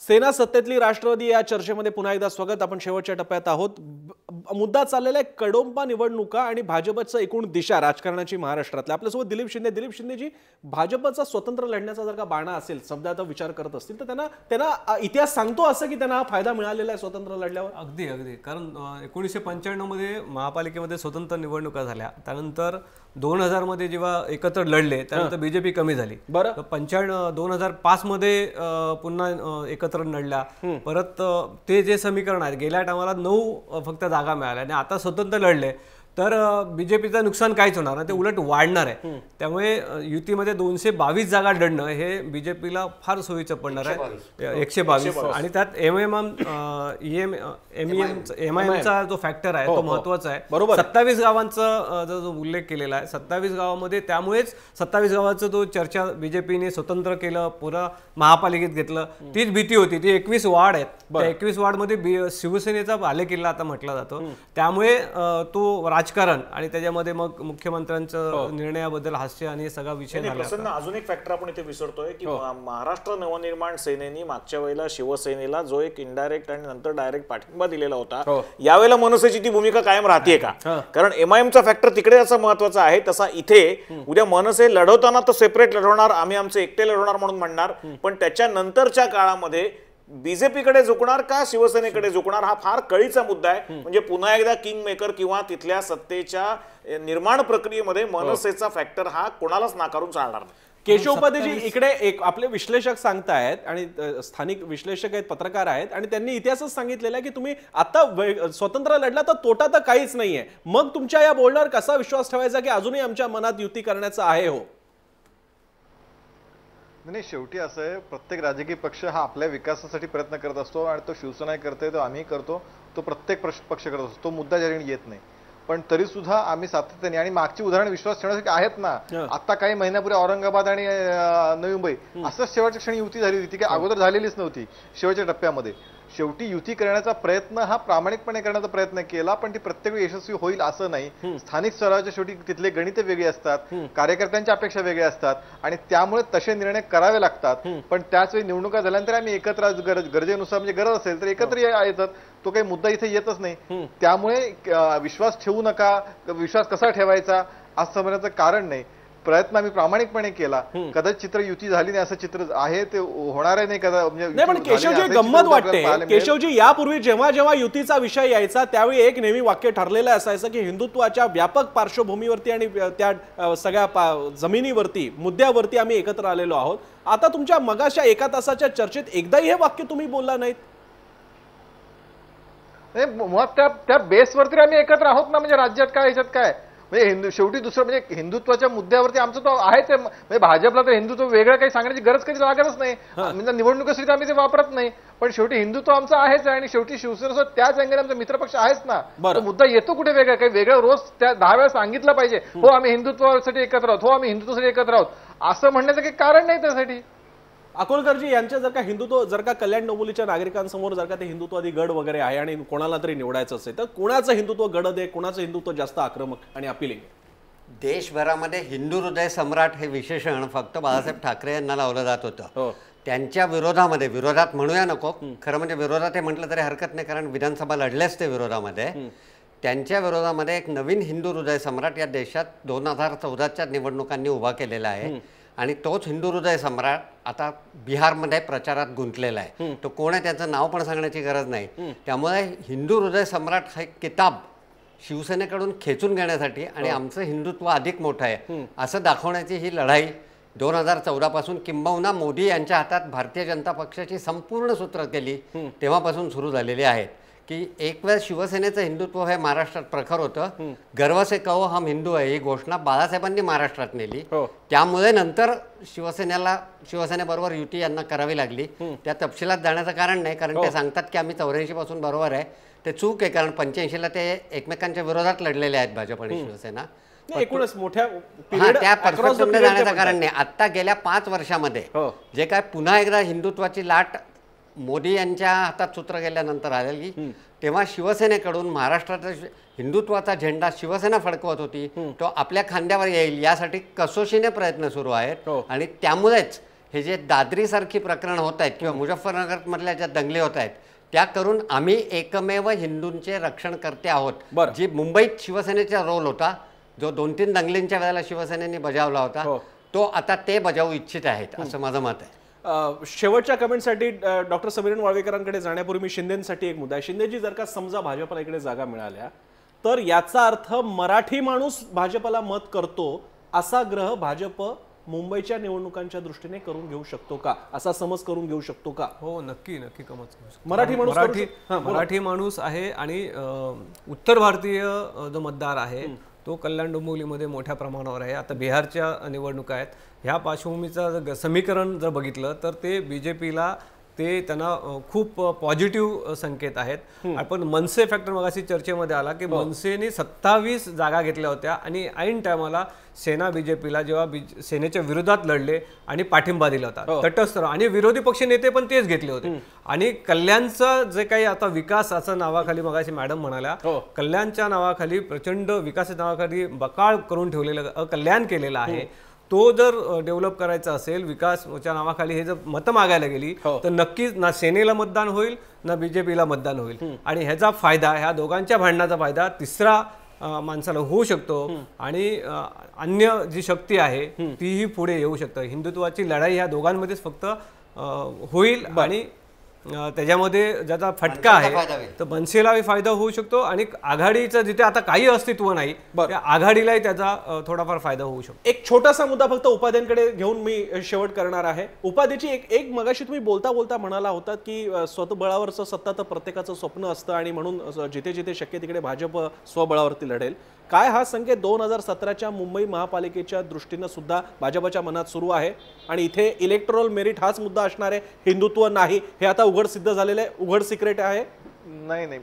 सेना सत्तेतली राष्ट्रवादी या चर्चेमध्ये पुन्हा एकदा स्वागत। आपण शेवटच्या टप्प्यात आहोत। मुद्दा चाललेला आहे कडोंबा निवडणुका आणि भाजपचं एकूण दिशा राजकारणाची महाराष्ट्रातल्या। आपल्यासोबत दिलीप शिंदेजी भाजपचा स्वतंत्र लढण्याचा जर का बाणा असेल, शब्दाचा विचार करत असतील तर त्यांना इतिहास सांगतो असं की त्यांना फायदा मिळालेला आहे स्वतंत्र लढल्यावर। अगदी कारण 1995 मध्ये महापालिकेमध्ये स्वतंत्र निवडणुका झाल्या, त्यानंतर 2000 मध्ये जेव्हा एकत्र लढले त्यानंतर बीजेपी कमी झाली। बरं 2005 मध्ये पुन्हा एकत्र लढला, परत ते जे समीकरण आहे गेल्या टायमाला 9 फक्त जागा मिळाल्या आणि आता स्वतंत्र लढले तर बीजेपीचं नुकसान काहीच होणार नाही, ते उलट वाढणार आहे। त्यामुळे युतीमध्ये 222 जागा लढणं हे बीजेपीला फार सोयीचं पडणार आहे। 122 आणि त्यात एमआयएमचा जो फॅक्टर आहे तो महत्त्वाचा आहे। 27 गावांचा जो उल्लेख केलेला आहे, 27 गावामध्ये त्यामुळेच 27 गावाचं जो चर्चा बीजेपीने स्वतंत्र केलं, पुरा महापालिकेत घेतलं, तीच भीती होती। ती 21 वार्ड आहेत, त्या 21 वार्डमध्ये शिवसेनेचा बालेकिल्ला आता म्हटला जातो। त्यामुळे तो राजकारण आणि त्याच्यामध्ये मग मुख्यमंत्र्यांचं निर्णयाबद्दल हास्य आणि सगळा विषय झाला। अजून एक फॅक्टर आपण इथे विसरतोय की महाराष्ट्र नवनिर्माण सेनेने मागच्या वेळेला शिवसेनेला जो एक इनडायरेक्ट आणि नंतर डायरेक्ट पाठिंबा दिलेला होता, यावेळेला मनसेची ती भूमिका कायम राहते का? कारण एमआयएमचा फॅक्टर तिकडे असा महत्वाचा आहे, तसा इथे उद्या मनसे लढवताना तर सेपरेट लढवणार, आम्ही आमचे एकटे लढवणार म्हणून म्हणणार, पण त्याच्यानंतरच्या काळामध्ये बीजेपीकडे झुकणार का शिवसेनेकडे झुकणार हा फार कळीचा मुद्दा आहे। म्हणजे पुन्हा एकदा किंग मेकर किंवा तिथल्या सत्तेच्या निर्माण प्रक्रियेमध्ये मनसेचा फॅक्टर हा कोणालाच नाकारून चालणार नाही। केशव उपाध्येजी इकडे एक आपले विश्लेषक सांगतायत आणि स्थानिक विश्लेषक आहेत, पत्रकार आहेत, आणि त्यांनी इतिहासच सांगितलेला आहे की तुम्ही आता स्वतंत्र लढला तर तोटा तर काहीच नाहीये। मग तुमच्या या बोलण्यावर कसा विश्वास ठेवायचा की अजूनही आमच्या मनात युती करण्याचा आहे? हो नाही, शेवटी असं आहे, प्रत्येक राजकीय पक्ष हा आपल्या विकासासाठी प्रयत्न करत असतो आणि तो शिवसेना करते, तो आम्ही करतो, तो प्रत्येक पक्ष करत असतो, तो मुद्दा ज्या येत नाही। पण तरी सुद्धा आम्ही सातत्याने आणि मागची उदाहरण विश्वास ठेवण्यासाठी आहेत ना। आता काही महिन्यापूर्वी औरंगाबाद आणि नवी मुंबई असंच शेवटच्या क्षणी युती झाली होती, ती काही अगोदर झालेलीच नव्हती शेवटच्या टप्प्यामध्ये। शेवटी युती करण्याचा प्रयत्न हा प्रामाणिकपणे करण्याचा प्रयत्न केला, पण ती प्रत्येक वेळी यशस्वी होईल असं नाही। स्थानिक स्तराच्या शेवटी तिथले गणित वेगळे असतात, कार्यकर्त्यांच्या अपेक्षा वेगळ्या असतात आणि त्यामुळे तसे निर्णय करावे लागतात। पण त्याच वेळी निवडणुका झाल्यानंतर आम्ही एकत्र गरजेनुसार म्हणजे गरज असेल तर एकत्र येतात, तो काही मुद्दा इथे येतच नाही। त्यामुळे विश्वास ठेवू नका, विश्वास कसा ठेवायचा असं म्हणण्याचं कारण नाही। प्रयत्न आम्ही प्रामाणिकपणे केला, कदाचित चित्र युती झाली नाही असं चित्र आहे, ते होणार नाही नाही। पण केशवजी गंमत वाटते, केशवजी यापूर्वी जेव्हा जेव्हा युतीचा विषय यायचा त्यावेळी एक नेहमी वाक्य ठरलेलं असायचं की हिंदुत्वाच्या व्यापक पार्श्वभूमीवरती आणि त्या सगळ्या जमिनीवरती मुद्द्यावरती आम्ही एकत्र आलेलो आहोत। आता तुमच्या मगाच्या एका तासाच्या चर्चेत एकदाही हे वाक्य तुम्ही बोलला नाहीत। मुळात त्या बेसवरती आम्ही एकत्र आहोत ना, म्हणजे राज्यात काय ह्याच्यात काय म्हणजे शेवटी दुसरं म्हणजे हिंदुत्वाच्या मुद्द्यावरती आमचं तो आहेच। म्हणजे भाजपला तर हिंदुत्व वेगळं काही सांगण्याची गरज कधी लागतच नाही, म्हणजे निवडणुकीसाठी आम्ही ते वापरत नाही, पण शेवटी हिंदुत्व आमचं आहेच आणि शेवटी शिवसेना त्याच अँगल आमचा मित्रपक्ष आहेच ना। तो मुद्दा येतो कुठे वेगळा, काही वेगळं रोज त्या 10 वेळा सांगितलं पाहिजे हो आम्ही हिंदुत्वासाठी एकत्र आहोत, हो आम्ही हिंदुत्वासाठी एकत्र आहोत, असं म्हणण्याचं काही कारण नाही त्यासाठी। अकोलकरजी यांच्या जर का हिंदुत्व, जर का कल्याण डोंबिवलीच्या नागरिकांसमोर जर का ते हिंदुत्वादी गड वगैरे आहे आणि कोणाला तरी निवडायचं असेल तर कोणाचं हिंदुत्व गडद आहे, कोणाचं हिंदुत्व जास्त आक्रमक आणि अपिलिंग आहे? देशभरामध्ये हिंदू हृदय सम्राट हे विशेषण फक्त बाळासाहेब ठाकरे यांना लावलं जात होतं। त्यांच्या विरोधात म्हणूया नको, खरं म्हणजे विरोधात हे म्हटलं तरी हरकत नाही, कारण विधानसभा लढलेच ते विरोधामध्ये। त्यांच्या विरोधामध्ये एक नवीन हिंदू हृदय सम्राट या देशात 2014च्या निवडणुकांनी उभा केलेला आहे आणि तोच हिंदू हृदय सम्राट आता बिहारमध्ये प्रचारात गुंतलेला आहे। तो कोण आहे त्याचं नाव पण सांगण्याची गरज नाही। त्यामुळे हिंदू हृदय सम्राट हा किताब शिवसेनेकडून खेचून घेण्यासाठी आणि आमचं हिंदुत्व अधिक मोठं आहे असं दाखवण्याची ही लढाई 2014 पासून किंबहुना मोदी यांच्या हातात भारतीय जनता पक्षाची संपूर्ण सूत्र केली तेव्हापासून सुरू झालेली आहेत। की एक वेळ शिवसेनेचं हिंदुत्व हे महाराष्ट्रात प्रखर होतं, गर्व से कहो हम हिंदू आहे ही घोषणा बाळासाहेबांनी महाराष्ट्रात नेली, त्यामुळे नंतर शिवसेनेबरोबर युती यांना करावी लागली। त्या तपशिलात जाण्याचं कारण नाही, कारण ते सांगतात की आम्ही 84 पासून बरोबर आहे, ते चूक आहे, कारण 85ला ते एकमेकांच्या विरोधात लढलेले आहेत भाजप आणि शिवसेना। एकूणच मोठ्या त्या पर्स्पेक्टिव्हने जाण्याचं कारण नाही। आता गेल्या 5 वर्षामध्ये जे काय पुन्हा एकदा हिंदुत्वाची लाट मोदी यांच्या हातात सूत्र गेल्यानंतर आलेली, तेव्हा शिवसेनेकडून महाराष्ट्राचा हिंदुत्वाचा झेंडा शिवसेना फडकवत होती, तो आपल्या खांद्यावर येईल यासाठी कसोशीने प्रयत्न सुरू आहेत आणि त्यामुळेच हे जे दादरी सारखी प्रकरण होत आहेत किंवा मुझफ्फरनगर मधल्या ज्या दंगली होत आहेत त्या करून आम्ही एकमेव हिंदूंचे रक्षणकर्ते आहोत. जी मुंबईत शिवसेनेचा रोल होता, जो 2-3 दंगलींच्या वेळेला शिवसेनेने बजावला होता, तो आता ते बजावू इच्छित आहेत असं माझं मत आहे. शेवटच्या कमेंटसाठी डॉक्टर समीरण वाळवेकरांकडे जाण्यापूर्वी मी शिंदेसाठी एक मुद्दा आहे. शिंदेजी, जर का समजा भाजपला इकडे जागा मिळाल्या तर याचा अर्थ मराठी माणूस भाजपला मत करतो असा ग्रह भाजप मुंबईच्या निवडणुकांच्या दृष्टीने करून घेऊ शकतो का, असा समज करून घेऊ शकतो का? हो, नक्की नक्की मराठी माणूस आहे. आणि उत्तर भारतीय जो मतदार आहे तो कल्याण डोंबिवलीमध्ये मोठ्या प्रमाणावर आहे. आता बिहारच्या निवडणुका आहेत, ह्या पार्श्वभूमीचं समीकरण जर बघितलं तर ते बीजेपीला त्यांना खूप पॉझिटिव्ह संकेत आहेत. आपण मनसे फॅक्टर मगाशी चर्चेमध्ये आला की मनसेने 27 जागा घेतल्या होत्या आणि ऐन टायमाला सेना बीजेपीला जेव्हा सेनेच्या विरोधात लढले आणि पाठिंबा दिला होता तटस्थ, आणि विरोधी पक्ष नेते पण तेच घेतले होते. आणि कल्याणचं जे काही आता विकासाच्या नावाखाली मगाशी मॅडम म्हणाल्या, कल्याणच्या नावाखाली प्रचंड विकासाच्या नावाखाली बकाळ करून ठेवलेलं कल्याण केलेलं आहे. तो जर डेव्हलप करायचा असेल विकासच्या नावाखाली हे जर मतं मागायला गेली तर नक्कीच ना सेनेला मतदान होईल ना बीजेपीला मतदान होईल. आणि ह्याचा फायदा, ह्या दोघांच्या भांडणाचा फायदा तिसरा माणसाला होऊ शकतो. आणि अन्य जी शक्ती आहे तीही पुढे येऊ शकतं. हिंदुत्वाची लढाई ह्या दोघांमध्येच फक्त होईल आणि त्याच्यामध्ये ज्याचा फटका आहे तर मनसेलाही फायदा होऊ शकतो आणि आघाडीचं जिथे आता काही अस्तित्व नाही त्या आघाडीलाही त्याचा थोडाफार फायदा होऊ शकतो. एक छोटासा मुद्दा फक्त उपाध्यांकडे घेऊन मी शेवट करणार आहे. उपाध्याची एक मगाशी तुम्ही बोलता बोलता म्हणाला होता की स्वबळावरचं सत्ता तर प्रत्येकाचं स्वप्न असतं आणि म्हणून जिथे जिथे शक्य तिकडे भाजप स्वबळावरती लढेल. काय हा संकेत 2017च्या मुंबई महापालिकेच्या दृष्टीनं सुद्धा भाजपच्या मनात सुरू आहे आणि इथे इलेक्टोरल मेरिट हाच मुद्दा असणार आहे, हिंदुत्व नाही, हे आता उघड सिद्ध झालेलं आहे, उघड सिक्रेट आहे? नाही,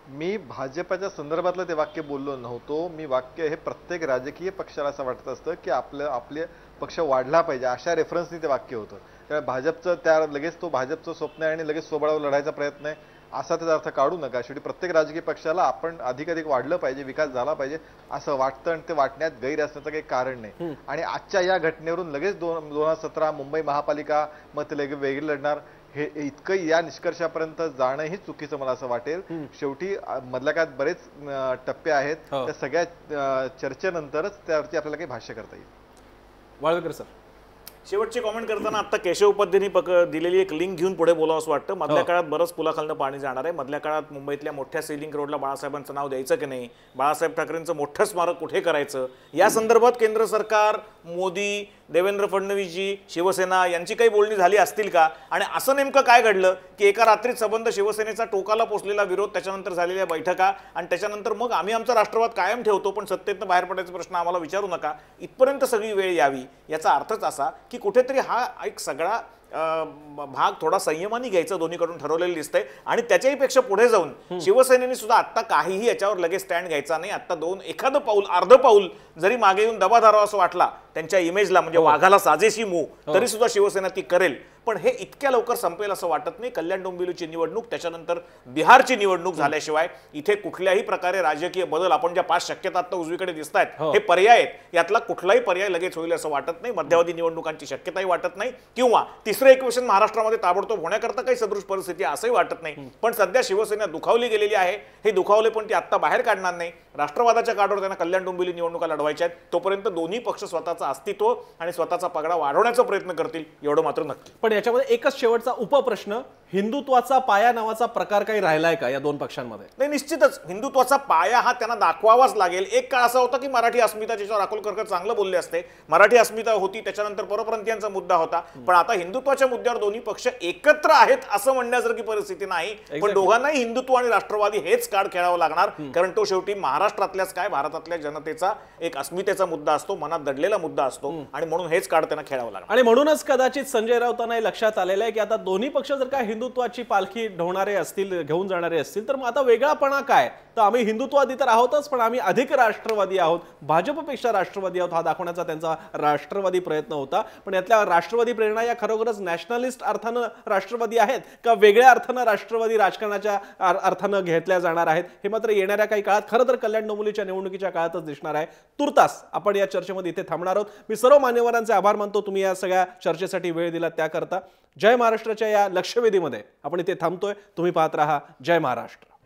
मी भाजपच्या संदर्भातलं ते वाक्य बोललो नव्हतो. मी वाक्य हे प्रत्येक राजकीय पक्षाला असं वाटत असतं की आपले पक्ष वाढला पाहिजे अशा रेफरन्सनी ते वाक्य होतं. त्यामुळे भाजपचं लगेच तो भाजपचं स्वप्न आहे आणि लगेच स्वबळावर लढायचा प्रयत्न आहे असा त्याचा अर्थ काढू नका. शेवटी प्रत्येक राजकीय पक्षाला आपण अधिकाधिक वाढलं पाहिजे, विकास झाला पाहिजे असं वाटतं आणि ते वाटण्यात गैर असण्याचं काही कारण नाही. आणि आजच्या या घटनेवरून लगेच 2017 मुंबई महापालिका मग ते वेगळी लढणार हे इतकं या निष्कर्षापर्यंत जाणंही चुकीचं मला असं वाटेल. शेवटी मधल्या काळात बरेच टप्पे आहेत, त्या सगळ्या चर्चेनंतरच त्यावरती आपल्याला काही भाष्य करता येईल. वाळवेकर सर, शेवटची कॉमेंट करताना आता केशव उपाध्यांनी दिलेली एक लिंक घेऊन पुढे बोलावं असं वाटतं. मधल्या काळात बरंच पुलाखालनं पाणी जाणार आहे. मधल्या काळात मुंबईतल्या मोठ्या सीलिंग रोडला बाळासाहेबांचं नाव द्यायचं की नाही, बाळासाहेब ठाकरेंचं मोठं स्मारक कुठे करायचं, या संदर्भात केंद्र सरकार, मोदी, देवेंद्र फडणवीसजी, शिवसेना यांची काही बोलणी झाली असतील का? आणि असं नेमकं काय घडलं की एका रात्रीत संबंध शिवसेनेचा टोकाला पोचलेला विरोध, त्याच्यानंतर झालेल्या बैठका आणि त्याच्यानंतर मग आम्ही आमचा राष्ट्रवाद कायम ठेवतो पण सत्तेतनं बाहेर पडायचा प्रश्न आम्हाला विचारू नका, इथपर्यंत सगळी वेळ यावी. याचा अर्थच असा की कुठेतरी हा एक सगळा भाग थोडा संयमाने घ्यायचा दोन्हीकडून ठरवलेलं दिसतंय. आणि त्याच्याही पेक्षा पुढे जाऊन शिवसेनेने सुद्धा आता काहीही याच्यावर लगेच स्टँड घ्यायचा नाही. आता एखादं पाऊल, अर्ध पाऊल जरी मागे येऊन दबा धरावा असं वाटला त्यांच्या इमेजला, म्हणजे वाघाला साजेशी मूव, तरी सुद्धा शिवसेना ती करेल. पण हे इतक्या लवकर संपेल असं वाटत नाही. कल्याण डोंबिवलीची निवडणूक, त्याच्यानंतर बिहारची निवडणूक झाल्याशिवाय इथे कुठल्याही प्रकारे राजकीय बदल, आपण ज्या 5 शक्यता आता उजवीकडे दिसत आहेत हे पर्याय आहेत, यातला कुठलाही पर्याय लगेच होईल असं वाटत नाही. मध्यावधी निवडणुकांची शक्यताही वाटत नाही किंवा तिसरं एकवेशन महाराष्ट्रामध्ये ताबडतोब होण्याकरता काही सदृश परिस्थिती असंही वाटत नाही. पण सध्या शिवसेना दुखावली गेलेली आहे. हे दुखावले पण ती आत्ता बाहेर काढणार नाही. राष्ट्रवादाच्या काढावर त्यांना कल्याण डोंबिवली निवडणुका लढवायच्या आहेत. तोपर्यंत दोन्ही पक्ष स्वतःचं अस्तित्व आणि स्वतःचा पगडा वाढवण्याचा प्रयत्न करतील, एवढं मात्र नक्की. पण याच्यामध्ये एकच शेवटचा उपप्रश्न, हिंदुत्वाचा पाया नावाचा प्रकार काही राहिलाय का या दोन पक्षांमध्ये? नाही, निश्चितच हिंदुत्वाचा पाया हा त्यांना दाखवावाच लागेल. एक काळ असा होता की मराठी अस्मिता, ज्याच्यावर अकोलकर चांगलं बोलले असते, मराठी अस्मिता होती, त्याच्यानंतर परप्रांतीयांचा मुद्दा होता. पण आता हिंदुत्वाच्या मुद्द्यावर दोन्ही पक्ष एकत्र आहेत असं म्हणण्यासारखी परिस्थिती नाही. पण दोघांनाही हिंदुत्व आणि राष्ट्रवादी हेच कार्ड खेळावं लागणार, कारण तो शेवटी महाराष्ट्रातल्याच काय भारतातल्या जनतेचा एक अस्मितेचा मुद्दा असतो, मनात दडलेला मुद्दा असतो आणि म्हणून हेच कार्ड त्यांना खेळावं लागणार. आणि म्हणूनच कदाचित संजय राऊतांना लक्षात आलेलं आहे की आता दोन्ही पक्ष जर का हिंदुत्वाची पालखी ढवणारे असतील, घेऊन जाणारे असतील, तर मग आता वेगळापणा काय? तर आम्ही हिंदुत्ववादी तर आहोतच, पण आम्ही अधिक राष्ट्रवादी आहोत, भाजपपेक्षा राष्ट्रवादी आहोत, हा दाखवण्याचा त्यांचा राष्ट्रवादी प्रयत्न होता. पण यातल्या राष्ट्रवादी प्रेरणा या खरोखरच नॅशनलिस्ट अर्थानं राष्ट्रवादी आहेत का वेगळ्या अर्थानं राष्ट्रवादी राजकारणाच्या अर्थानं घेतल्या जाणार आहेत, हे मात्र येणाऱ्या काही काळात, खरं तर कल्याण डोंबिवलीच्या निवडणुकीच्या काळातच दिसणार आहे. तुर्तास आपण या चर्चेमध्ये इथे थांबणार आहोत. मी सर्व मान्यवरांचे आभार मानतो, तुम्ही या सगळ्या चर्चेसाठी वेळ दिला त्याकरता. जय महाराष्ट्राच्या या लक्षवेधीमध्ये आपण इथे थांबतोय. तुम्ही पाहत राहा जय महाराष्ट्र.